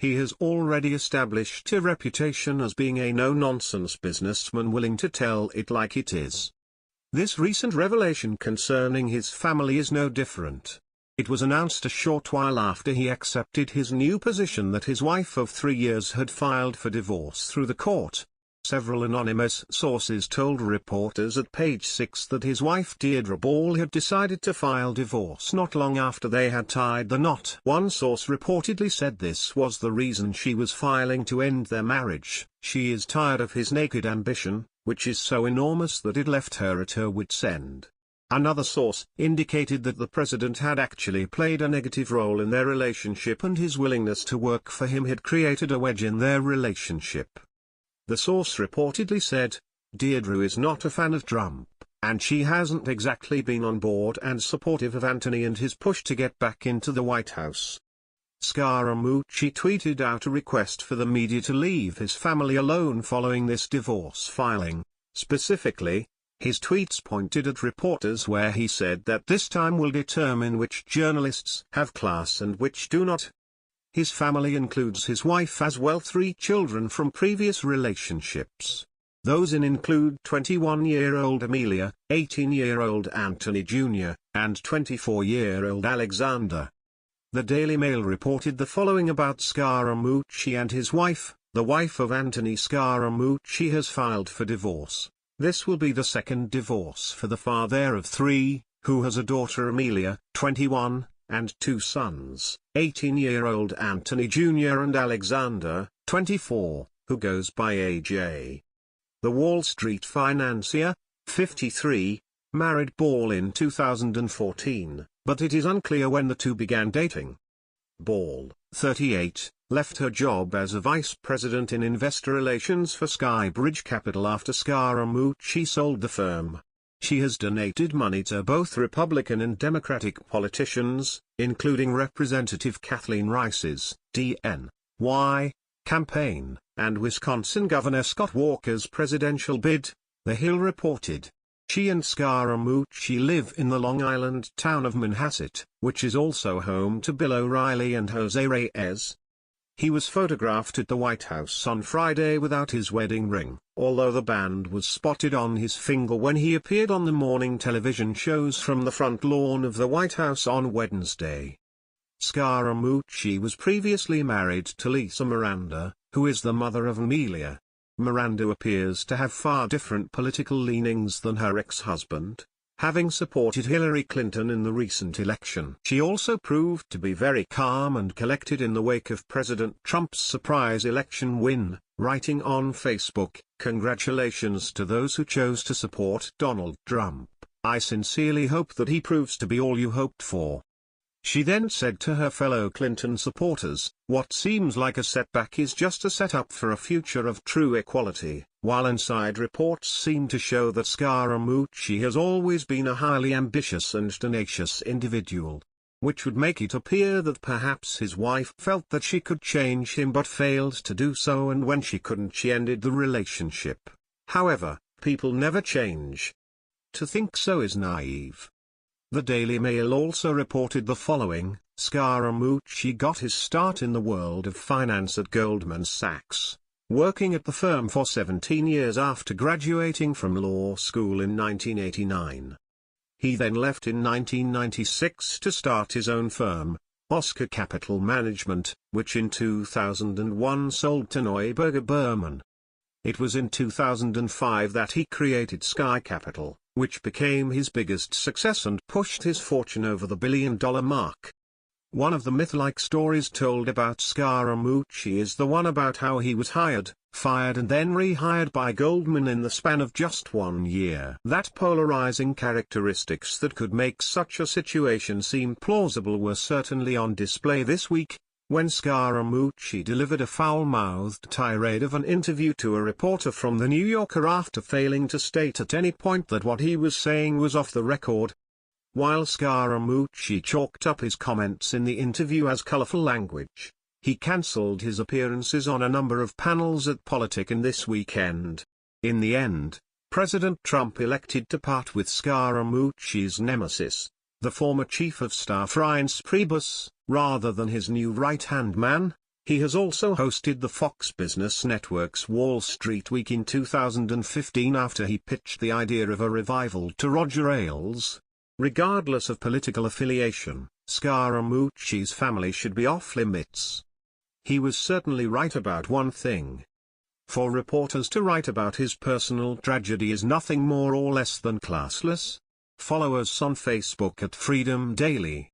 He has already established a reputation as being a no-nonsense businessman willing to tell it like it is. This recent revelation concerning his family is no different. It was announced a short while after he accepted his new position that his wife of 3 years had filed for divorce through the court. Several anonymous sources told reporters at Page 6 that his wife Deirdre Ball had decided to file divorce not long after they had tied the knot. One source reportedly said this was the reason she was filing to end their marriage. She is tired of his naked ambition, which is so enormous that it left her at her wit's end. Another source indicated that the president had actually played a negative role in their relationship and his willingness to work for him had created a wedge in their relationship. The source reportedly said, Deirdre is not a fan of Trump, and she hasn't exactly been on board and supportive of Anthony and his push to get back into the White House. Scaramucci tweeted out a request for the media to leave his family alone following this divorce filing. Specifically, his tweets pointed at reporters where he said that this time will determine which journalists have class and which do not. His family includes his wife as well, 3 children from previous relationships. Those include 21-year-old Amelia, 18-year-old Anthony Jr., and 24-year-old Alexander. The Daily Mail reported the following about Scaramucci and his wife. The wife of Anthony Scaramucci has filed for divorce. This will be the second divorce for the father of 3, who has a daughter Amelia, 21, and 2 sons, 18-year-old Anthony Jr. and Alexander, 24, who goes by AJ. The Wall Street financier, 53, married Ball in 2014, but it is unclear when the two began dating. Ball, 38, left her job as a vice president in investor relations for Skybridge Capital after Scaramucci sold the firm. She has donated money to both Republican and Democratic politicians, including Representative Kathleen Rice's DNY campaign, and Wisconsin Governor Scott Walker's presidential bid, The Hill reported. She and Scaramucci live in the Long Island town of Manhasset, which is also home to Bill O'Reilly and Jose Reyes. He was photographed at the White House on Friday without his wedding ring, although the band was spotted on his finger when he appeared on the morning television shows from the front lawn of the White House on Wednesday. Scaramucci was previously married to Lisa Miranda, who is the mother of Amelia. Miranda appears to have far different political leanings than her ex-husband, having supported Hillary Clinton in the recent election. She also proved to be very calm and collected in the wake of President Trump's surprise election win, writing on Facebook, "Congratulations to those who chose to support Donald Trump. I sincerely hope that he proves to be all you hoped for." She then said to her fellow Clinton supporters, "What seems like a setback is just a setup for a future of true equality," while inside reports seem to show that Scaramucci has always been a highly ambitious and tenacious individual, which would make it appear that perhaps his wife felt that she could change him but failed to do so, and when she couldn't she ended the relationship. However, people never change. To think so is naive. The Daily Mail also reported the following: Scaramucci got his start in the world of finance at Goldman Sachs, working at the firm for 17 years after graduating from law school in 1989. He then left in 1996 to start his own firm, Oscar Capital Management, which in 2001 sold to Neuberger Berman. It was in 2005 that he created Sky Capital, which became his biggest success and pushed his fortune over the $1 billion mark. One of the myth-like stories told about Scaramucci is the one about how he was hired, fired and then rehired by Goldman in the span of just 1 year. That polarizing characteristics that could make such a situation seem plausible were certainly on display this week, when Scaramucci delivered a foul-mouthed tirade of an interview to a reporter from The New Yorker after failing to state at any point that what he was saying was off the record. While Scaramucci chalked up his comments in the interview as colorful language, he cancelled his appearances on a number of panels at Politiken this weekend. In the end, President Trump elected to part with Scaramucci's nemesis, the former chief of staff Reince Priebus, rather than his new right-hand man. He has also hosted the Fox Business Network's Wall Street Week in 2015 after he pitched the idea of a revival to Roger Ailes. Regardless of political affiliation, Scaramucci's family should be off limits. He was certainly right about one thing. For reporters to write about his personal tragedy is nothing more or less than classless. Follow us on Facebook at Freedom Daily.